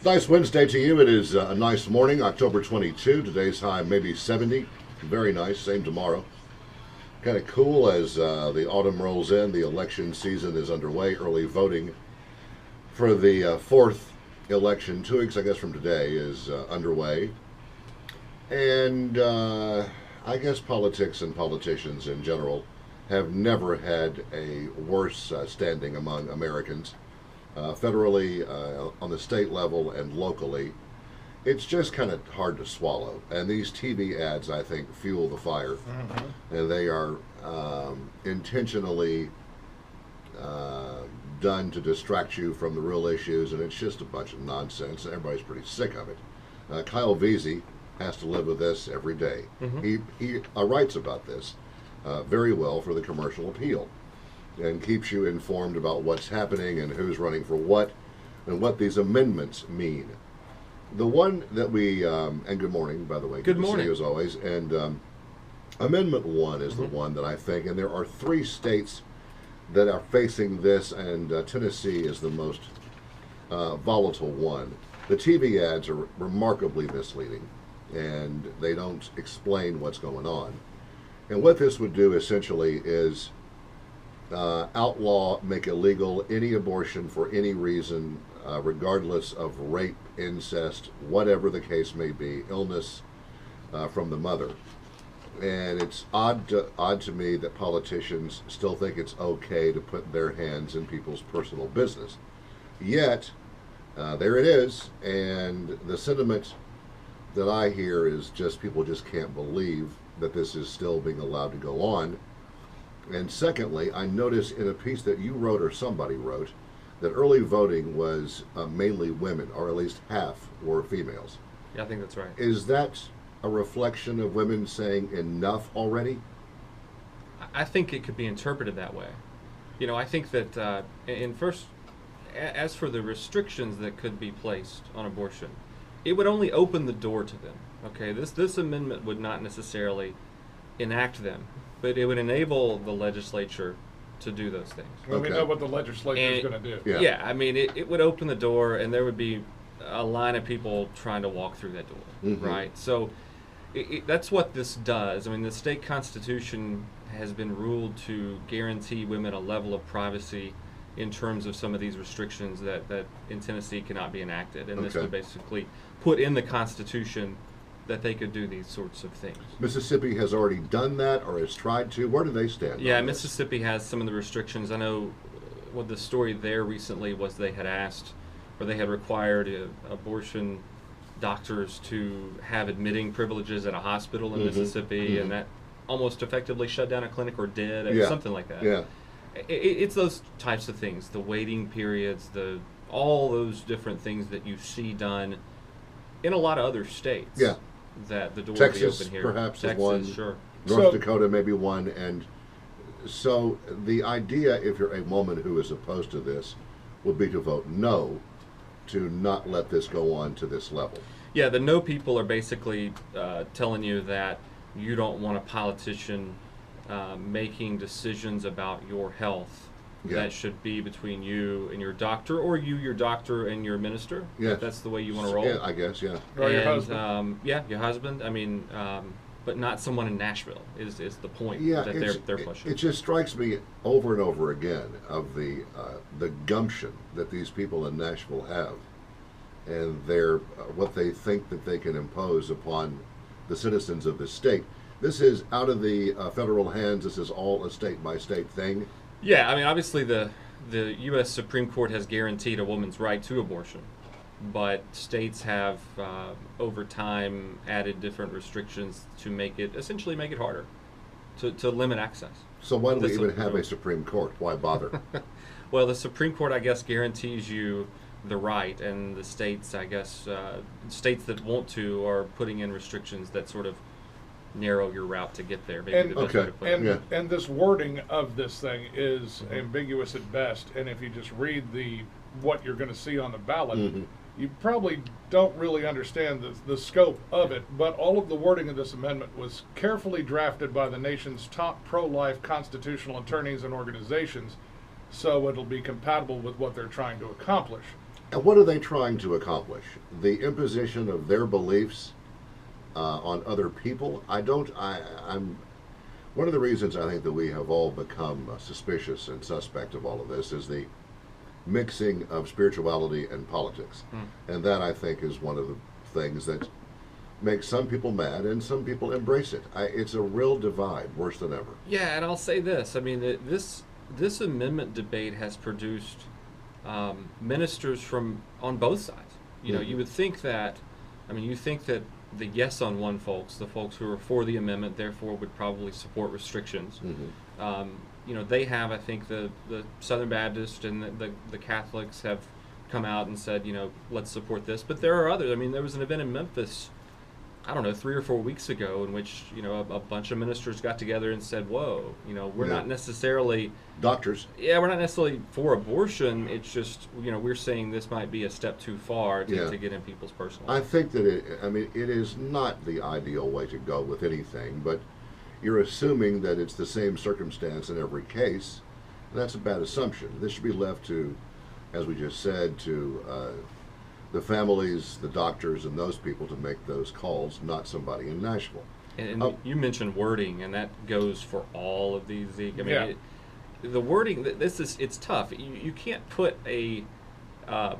Nice Wednesday to you. It is a nice morning, October 22. Today's high maybe 70. Very nice. Same tomorrow. Kind of cool as the autumn rolls in. The election season is underway. Early voting for the fourth election, 2 weeks, I guess, from today, is underway. And I guess politics and politicians in general have never had a worse standing among Americans. Federally, on the state level, and locally, it's just kind of hard to swallow. And these TV ads, I think, fuel the fire. Mm-hmm. And they are intentionally done to distract you from the real issues, and it's just a bunch of nonsense. Everybody's pretty sick of it. Kyle Veazey has to live with this every day. Mm-hmm. He writes about this very well for the Commercial Appeal, and keeps you informed about what's happening and who's running for what and what these amendments mean. The one that we, and good morning, by the way. Good To morning. see you as always. And Amendment 1 is the one that I think, and there are 3 states that are facing this, and Tennessee is the most volatile one. The TV ads are remarkably misleading, and they don't explain what's going on. And what this would do essentially is outlaw, make illegal any abortion for any reason, regardless of rape, incest, whatever the case may be, illness from the mother. And it's odd to me that politicians still think it's okay to put their hands in people's personal business. Yet, there it is, and the sentiment that I hear is just people just can't believe that this is still being allowed to go on. And secondly, I noticed in a piece that you wrote or somebody wrote that early voting was mainly women, or at least half were females. Yeah, I think that's right. Is that a reflection of women saying enough already? I think it could be interpreted that way. You know, I think that as for the restrictions that could be placed on abortion, it would only open the door to them. Okay, this amendment would not necessarily enact them, but it would enable the legislature to do those things. Well, we know what the legislature is going to do. Yeah, I mean, it would open the door, and there would be a line of people trying to walk through that door, right? So that's what this does. I mean, the state constitution has been ruled to guarantee women a level of privacy in terms of some of these restrictions that in Tennessee cannot be enacted. And this would basically put in the Constitution that they could do these sorts of things. Mississippi has already done that or has tried to. Where do they stand? Yeah, Mississippi has some of the restrictions. I know what the story there recently was they had asked, or they had required abortion doctors to have admitting privileges at a hospital in Mississippi, and that almost effectively shut down a clinic or did, something like that. Yeah. It's those types of things, the waiting periods, all those different things that you see done in a lot of other states. Yeah. That the door Texas, will be open here. Perhaps Texas, is one. Sure. North Dakota maybe one. And so the idea, if you're a woman who is opposed to this, would be to vote no, to not let this go on to this level. Yeah, the no people are basically telling you that you don't want a politician making decisions about your health. Yeah. That should be between you and your doctor, or you, your doctor, and your minister. Yeah, if that's the way you want to roll. Yeah, I guess. Yeah. Or your husband. Your husband. I mean, but not someone in Nashville is the point that they're pushing. It just strikes me over and over again of the gumption that these people in Nashville have, and their what they think that they can impose upon the citizens of this state. This is out of the federal hands. This is all a state-by-state thing. Yeah, I mean, obviously the U.S. Supreme Court has guaranteed a woman's right to abortion, but states have, over time, added different restrictions to essentially make it harder, to limit access. So why do we even have a Supreme Court? Why bother? Well, the Supreme Court, I guess, guarantees you the right, and the states, I guess, states that want to are putting in restrictions that sort of narrow your route to get there. Maybe the best way to put it. And this wording of this thing is ambiguous at best. And if you just read what you're going to see on the ballot, you probably don't really understand the scope of it. But all of the wording of this amendment was carefully drafted by the nation's top pro-life constitutional attorneys and organizations, so it'll be compatible with what they're trying to accomplish. And what are they trying to accomplish? The imposition of their beliefs on other people? I'm one of the reasons I think that we have all become suspicious and suspect of all of this is the mixing of spirituality and politics. And that, I think, is one of the things that makes some people mad and some people embrace it. It's a real divide, worse than ever. Yeah, and I'll say this. I mean, this amendment debate has produced ministers from on both sides. You know, you would think that, I mean, you think that the yes on one folks, the folks who are for the amendment, therefore would probably support restrictions. You know, they have, I think, the Southern Baptist and the Catholics have come out and said, you know, let's support this. But there are others. I mean, there was an event in Memphis, I don't know, 3 or 4 weeks ago, in which, you know, a bunch of ministers got together and said, whoa, you know, we're not necessarily doctors. Yeah, we're not necessarily for abortion. It's just, you know, we're saying this might be a step too far to get in people's personal life. I think that it is not the ideal way to go with anything, but you're assuming that it's the same circumstance in every case, and that's a bad assumption. This should be left to, as we just said, to the families, the doctors, and those people to make those calls, not somebody in Nashville. And you mentioned wording, and that goes for all of these. I mean, the wording, it's tough. You can't put a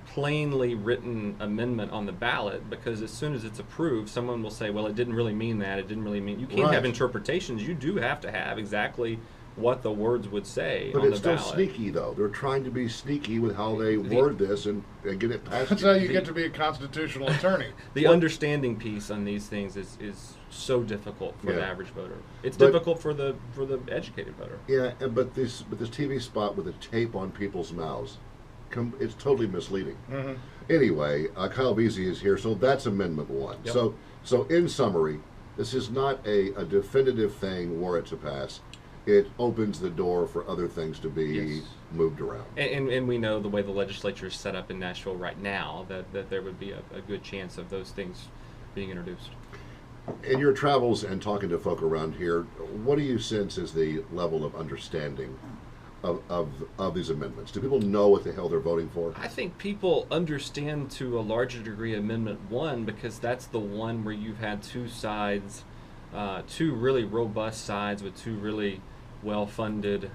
plainly written amendment on the ballot, because as soon as it's approved, someone will say, well, it didn't really mean that. It didn't really mean. You can't have interpretations. You do have to have exactly what the words would say but on it's the ballot. still sneaky, though. They're trying to be sneaky with how they word this and get it passed. That's how you get to be a constitutional attorney. The understanding piece on these things is so difficult for the average voter. It's difficult for the educated voter. Yeah, but this TV spot with the tape on people's mouths, it's totally misleading. Anyway, Kyle Veazey is here, so that's Amendment 1. Yep. So in summary, this is not a definitive thing were it to pass. It opens the door for other things to be moved around. And we know the way the legislature is set up in Nashville right now, that there would be a good chance of those things being introduced. In your travels and talking to folk around here, what do you sense is the level of understanding of these amendments? Do people know what the hell they're voting for? I think people understand to a larger degree Amendment 1, because that's the one where you've had two sides, two really robust sides with two really well-funded,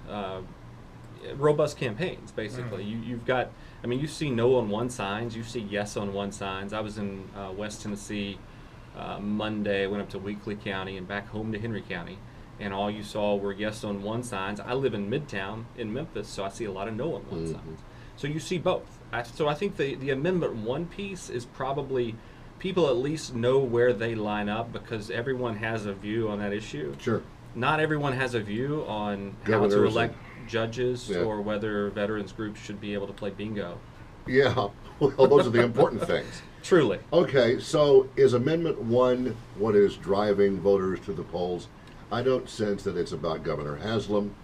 robust campaigns, basically. You've got, I mean, you see no on one signs, you see yes on one signs. I was in West Tennessee Monday, went up to Weakley County and back home to Henry County, and all you saw were yes on one signs. I live in Midtown in Memphis, so I see a lot of no on one signs. So you see both. So I think the Amendment 1 piece is probably, people at least know where they line up, because everyone has a view on that issue. Sure. Not everyone has a view on how to elect judges or whether veterans groups should be able to play bingo. Yeah, well, those are the important things. Truly. Okay, so is Amendment 1 what is driving voters to the polls? I don't sense that it's about Governor Haslam.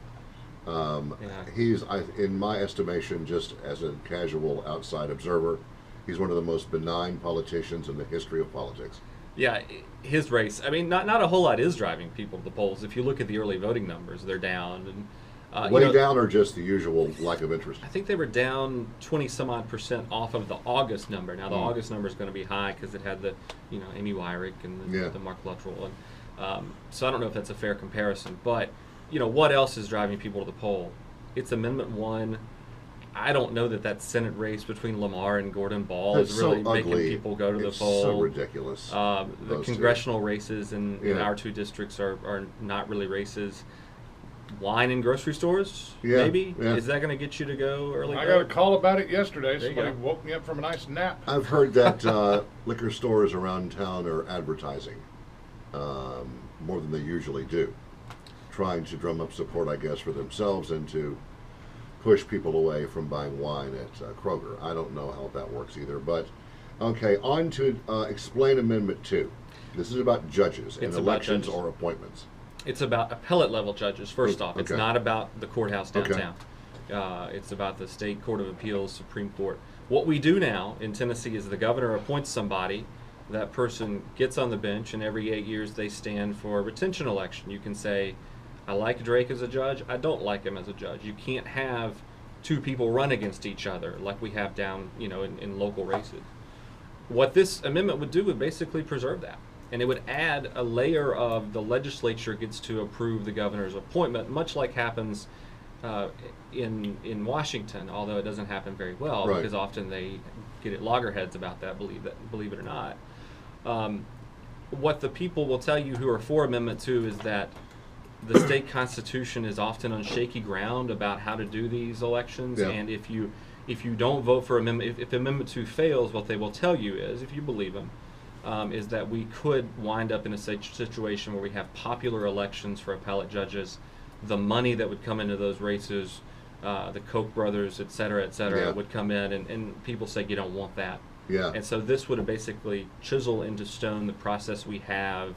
He's, in my estimation, just as a casual outside observer, he's one of the most benign politicians in the history of politics. Yeah, his race. I mean, not a whole lot is driving people to the polls. If you look at the early voting numbers, they're down. And way down, or just the usual lack of interest? I think they were down 20-some-odd% off of the August number. Now the August number is going to be high because it had the, Amy Wyrick and the Mark Luttrell, and so I don't know if that's a fair comparison. But what else is driving people to the poll? It's Amendment 1. I don't know that Senate race between Lamar and Gordon Ball is really making people go to the poll. It's so ridiculous. The congressional races in our two districts are not really races. Wine in grocery stores, maybe? Yeah. Is that going to get you to go early? I got a call about it yesterday. Somebody woke me up from a nice nap. I've heard that liquor stores around town are advertising more than they usually do, trying to drum up support, I guess, for themselves and to push people away from buying wine at Kroger. I don't know how that works either. But, okay, on to explain Amendment 2. This is about judges and elections or appointments. It's about appellate level judges, first off. It's not about the courthouse downtown. It's about the State Court of Appeals, Supreme Court. What we do now in Tennessee is the governor appoints somebody. That person gets on the bench, and every 8 years they stand for a retention election. You can say, I like Drake as a judge. I don't like him as a judge. You can't have two people run against each other like we have down, in local races. What this amendment would do would basically preserve that. And it would add a layer of the legislature gets to approve the governor's appointment, much like happens in Washington, although it doesn't happen very well, right, because often they get at loggerheads about that, believe it or not. What the people will tell you who are for Amendment 2 is that the state constitution is often on shaky ground about how to do these elections, yeah, and if you don't vote for Amendment, if Amendment 2 fails, what they will tell you is, if you believe them, is that we could wind up in a situation where we have popular elections for appellate judges. The money that would come into those races, the Koch brothers, et cetera, yeah, would come in, and people say you don't want that. Yeah. And so this would basically chisel into stone the process we have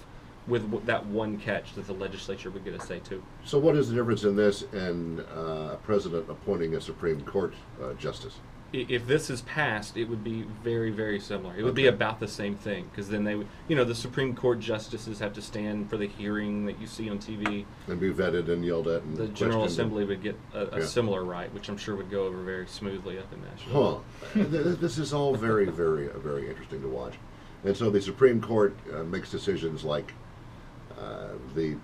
with that one catch that the legislature would get a say to. So what is the difference in this and a president appointing a Supreme Court justice? If this is passed, it would be very, very similar. It would be Okay. about the same thing, because then they would, the Supreme Court justices have to stand for the hearing that you see on TV. And be vetted and yelled at and The General questioned. Assembly would get a Yeah. similar right, which I'm sure would go over very smoothly up in Nashville. This is all very, very, very interesting to watch. And so the Supreme Court makes decisions like the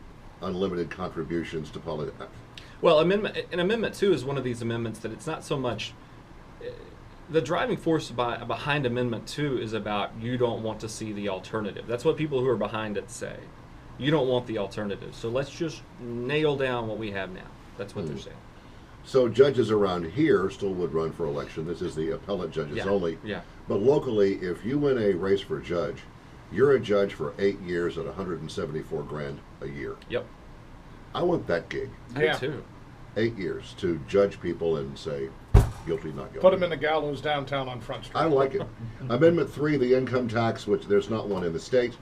unlimited contributions to politics. Well, Amendment 2 is one of these amendments that it's not so much. The driving force behind Amendment 2 is about you don't want to see the alternative. That's what people who are behind it say. You don't want the alternative. So let's just nail down what we have now. That's what they're saying. So judges around here still would run for election. This is the appellate judges Yeah. only. Yeah. But locally, if you win a race for judge, you're a judge for 8 years at $174,000 a year. Yep. I want that gig. I Yeah. do too. 8 years to judge people and say guilty, not guilty. Put them in the gallows downtown on Front Street. I like it. Amendment 3, the income tax, which there's not one in the state.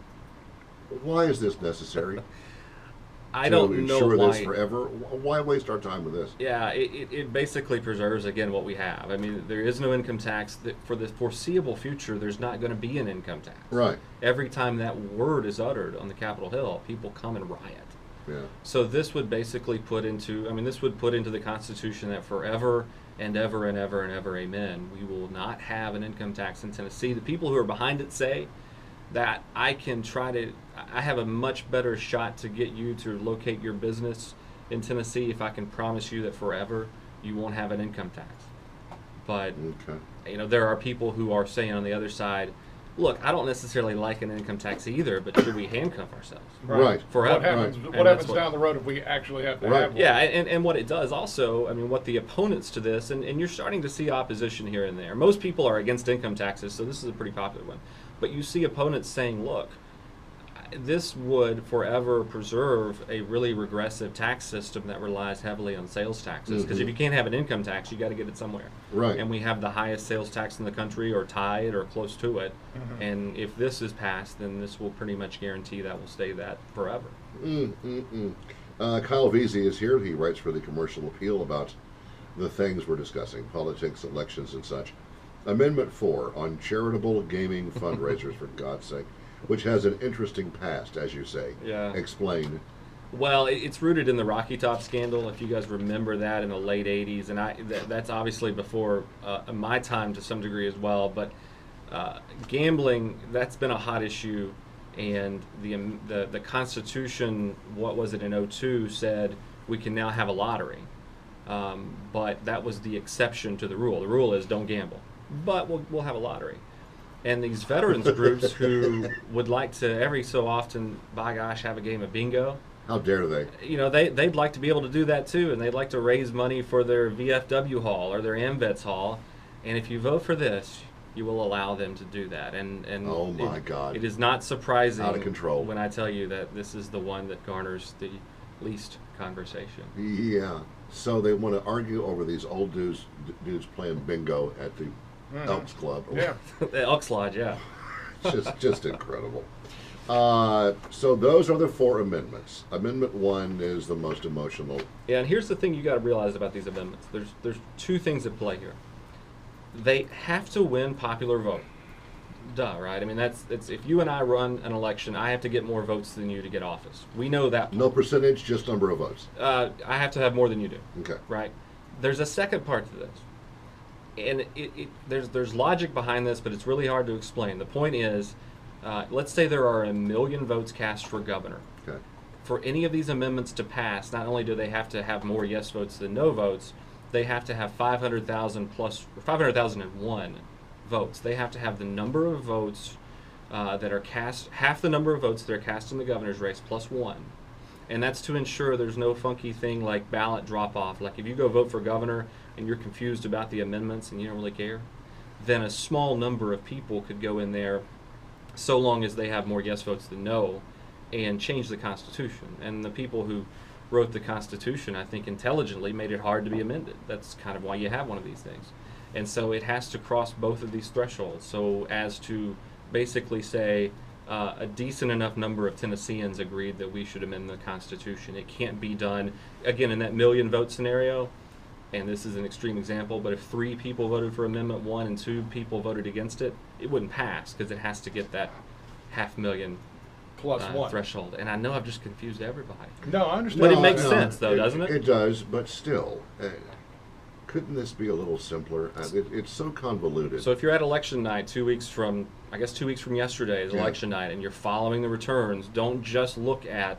Why is this necessary? I to don't know ensure why. this forever? Why waste our time with this? Yeah, it basically preserves, again, what we have. I mean, there is no income tax. For the foreseeable future, there's not going to be an income tax. Right. Every time that word is uttered on the Capitol Hill, people come and riot. Yeah. So this would basically put into the Constitution that forever and ever and ever and ever, amen, we will not have an income tax in Tennessee. The people who are behind it say that I have a much better shot to get you to locate your business in Tennessee if I can promise you that forever you won't have an income tax. But, Okay. there are people who are saying on the other side, look, I don't necessarily like an income tax either, but should we handcuff ourselves? Right. Forever. What happens, Right. what And happens that's down the road if we actually have to Right. have one? Yeah, and what it does also, what the opponents to this, and you're starting to see opposition here and there. Most people are against income taxes, so this is a pretty popular one. But you see opponents saying, look, this would forever preserve a really regressive tax system that relies heavily on sales taxes. Because if you can't have an income tax, you got to get it somewhere. Right. And we have the highest sales tax in the country, or tied, or close to it. And if this is passed, then this will pretty much guarantee that will stay that forever. Kyle Veazey is here. He writes for the Commercial Appeal about the things we're discussing, politics, elections, and such. Amendment 4 on charitable gaming fundraisers, for God's sake, which has an interesting past, as you say. Yeah. Explain. Well, it's rooted in the Rocky Top scandal, if you guys remember that, in the late 80s. And that's obviously before my time to some degree as well. But gambling, that's been a hot issue. And the Constitution, what was it, in 2002, said we can now have a lottery. But that was the exception to the rule. The rule is don't gamble. But we'll have a lottery. And these veterans groups who would like to every so often, by gosh, have a game of bingo. How dare they? They'd like to be able to do that too, and they'd like to raise money for their VFW hall or their AMVETS hall. And if you vote for this, you will allow them to do that. And Oh my God. It is not surprising Out of control. when I tell you that this is the one that garners the least conversation. Yeah. So they want to argue over these old dudes playing bingo at the Elks Club. Yeah. The Elks Lodge, yeah. just incredible. So those are the 4 amendments. Amendment 1 is the most emotional. Yeah, and here's the thing you got to realize about these amendments. There's 2 things at play here. They have to win popular vote. Duh, right? It's if you and I run an election, I have to get more votes than you to get office. We know that. No percentage, just number of votes. I have to have more than you do. Okay. Right? there's a second part to this, and there's logic behind this, but it's really hard to explain. The point is, let's say there are 1 million votes cast for governor. Okay. For any of these amendments to pass, not only do they have to have more yes votes than no votes, they have to have 500,001 votes. They have to have the number of votes that are cast, half the number of votes that are cast in the governor's race plus one. And that's to ensure there's no funky thing like ballot drop-off. Like if you go vote for governor and you're confused about the amendments and you don't really care, then a small number of people could go in there, so long as they have more yes votes than no, and change the Constitution. And the people who wrote the Constitution, I think intelligently, made it hard to be amended. That's kind of why you have one of these things. And so it has to cross both of these thresholds, so as to basically say a decent enough number of Tennesseans agreed that we should amend the Constitution. It can't be done, again, in that million vote scenario, and this is an extreme example, but if 3 people voted for Amendment 1 and 2 people voted against it, it wouldn't pass because it has to get that 500,000 plus one threshold. And I know I've just confused everybody. No, I understand. But it makes sense, though, doesn't it? It does, but still, couldn't this be a little simpler? It's so convoluted. So if you're at election night 2 weeks from, I guess 2 weeks from yesterday is election night, and you're following the returns, don't just look at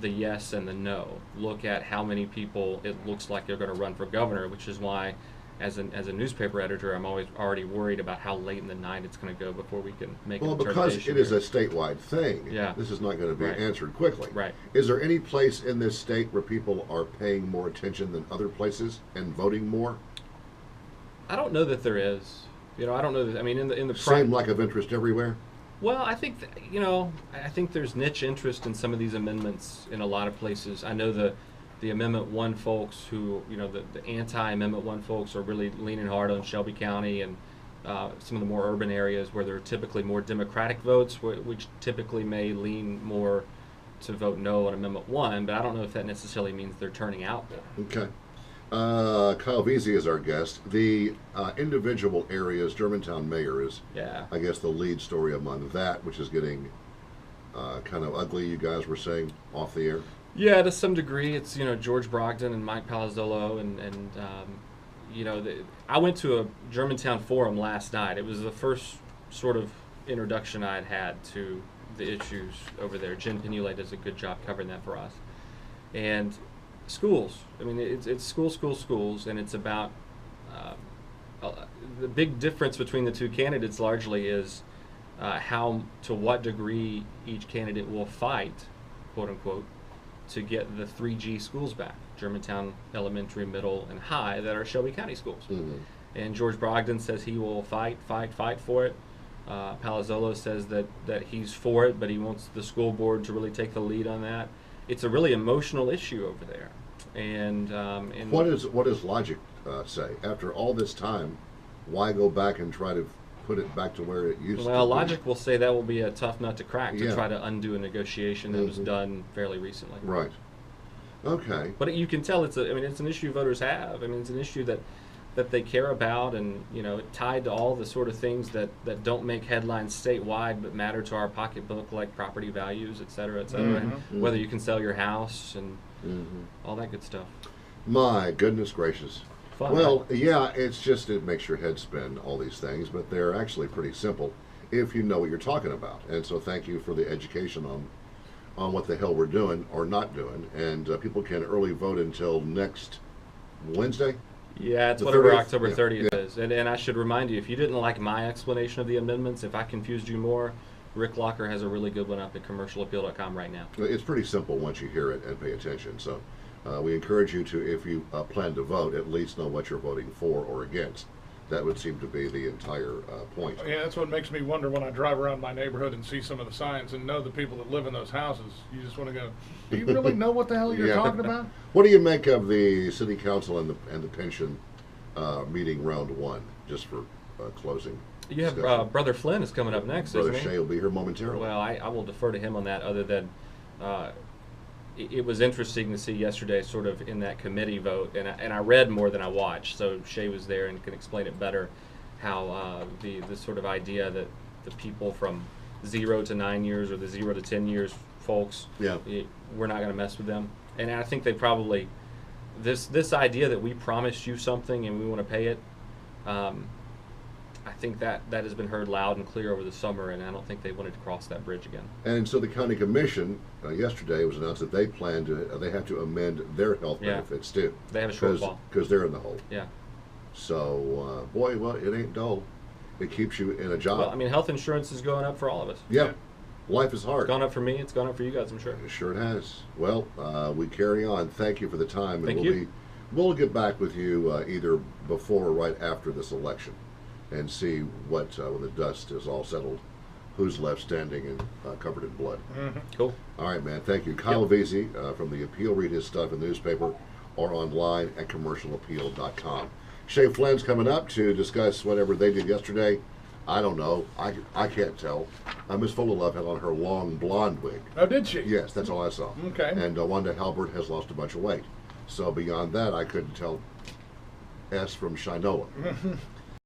the yes and the no. Look at how many people it looks like they're going to run for governor, which is why, as a newspaper editor, I'm always already worried about how late in the night it's going to go before we can make a determination. Well, because it is a statewide thing, yeah, this is not going to be right. answered quickly. Right. Is there any place in this state where people are paying more attention than other places and voting more? I don't know that there is. You know, I don't know that. I mean, in the same lack of interest everywhere. Well, I think I think there's niche interest in some of these amendments in a lot of places. I know the Amendment 1 folks who, the anti-Amendment 1 folks are really leaning hard on Shelby County and some of the more urban areas where there are typically more Democratic votes, which typically may lean more to vote no on Amendment 1, but I don't know if that necessarily means they're turning out more. Okay. Kyle Veazey is our guest. The individual areas, Germantown mayor is, I guess, the lead story among that, which is getting kind of ugly, you guys were saying, off the air. Yeah, to some degree. It's, George Brogdon and Mike Palazzolo, and I went to a Germantown forum last night. It was the first sort of introduction I'd had to the issues over there. Jen Pinule does a good job covering that for us. And schools. I mean, it's schools, and it's about the big difference between the two candidates largely is to what degree each candidate will fight, quote unquote, to get the 3G schools back, Germantown Elementary, Middle, and High, that are Shelby County schools. Mm-hmm. And George Brogdon says he will fight for it. Palazzolo says that he's for it, but he wants the school board to really take the lead on that. It's a really emotional issue over there, and what does logic say? After all this time, why go back and try to put it back to where it used to be? Well, logic will say that will be a tough nut to crack to try to undo a negotiation that was done fairly recently. Right. Okay. But you can tell it's an issue voters have. I mean, it's an issue that they care about, and tied to all the sort of things that don't make headlines statewide but matter to our pocketbook, like property values, et cetera, and whether you can sell your house and all that good stuff. My goodness gracious. Fun, well, right? Yeah, it makes your head spin, all these things, but they're actually pretty simple if you know what you're talking about. And so thank you for the education on what the hell we're doing or not doing. And people can early vote until next Wednesday. Yeah, it's whatever 30th? October 30th is. And I should remind you, if you didn't like my explanation of the amendments, if I confused you more, Rick Locker has a really good one up at commercialappeal.com right now. It's pretty simple once you hear it and pay attention. So we encourage you to, if you plan to vote, at least know what you're voting for or against. That would seem to be the entire point. Yeah, that's what makes me wonder when I drive around my neighborhood and see some of the signs and know the people that live in those houses. You just want to go, do you really know what the hell you're talking about? What do you make of the city council and the pension meeting round 1, just for closing? You have Brother Flynn is coming up next, Brother isn't he? Shea will be here momentarily. Well, I will defer to him on that, other than it was interesting to see yesterday sort of in that committee vote, and I read more than I watched, so Shea was there and can explain it better, how the sort of idea that the people from 0 to 9 years or the 0 to 10 years folks, we're not going to mess with them. And I think they probably this idea that we promised you something and we want to pay it, I think that has been heard loud and clear over the summer, and I don't think they wanted to cross that bridge again. And so the county commission yesterday was announced that they plan to they have to amend their health benefits too. They have a shortfall because they're in the hole. Yeah. So boy, well, it ain't dull. It keeps you in a job. Well, I mean, health insurance is going up for all of us. Yeah. Life is hard. It's gone up for me. It's gone up for you guys, I'm sure. Sure it has. Well, we carry on. Thank you for the time. Thank you. We'll get back with you either before or right after this election and see what, when the dust is all settled, who's left standing and covered in blood. Mm-hmm. Cool. All right, man. Thank you. Kyle Veazey from The Appeal. Read his stuff in the newspaper or online at commercialappeal.com. Shay Flynn's coming up to discuss whatever they did yesterday. I don't know. I can't tell. Miss Fuller Love had on her long blonde wig. Oh, did she? Yes, that's all I saw. Okay. And Wanda Halbert has lost a bunch of weight. So beyond that, I couldn't tell S from Shinola.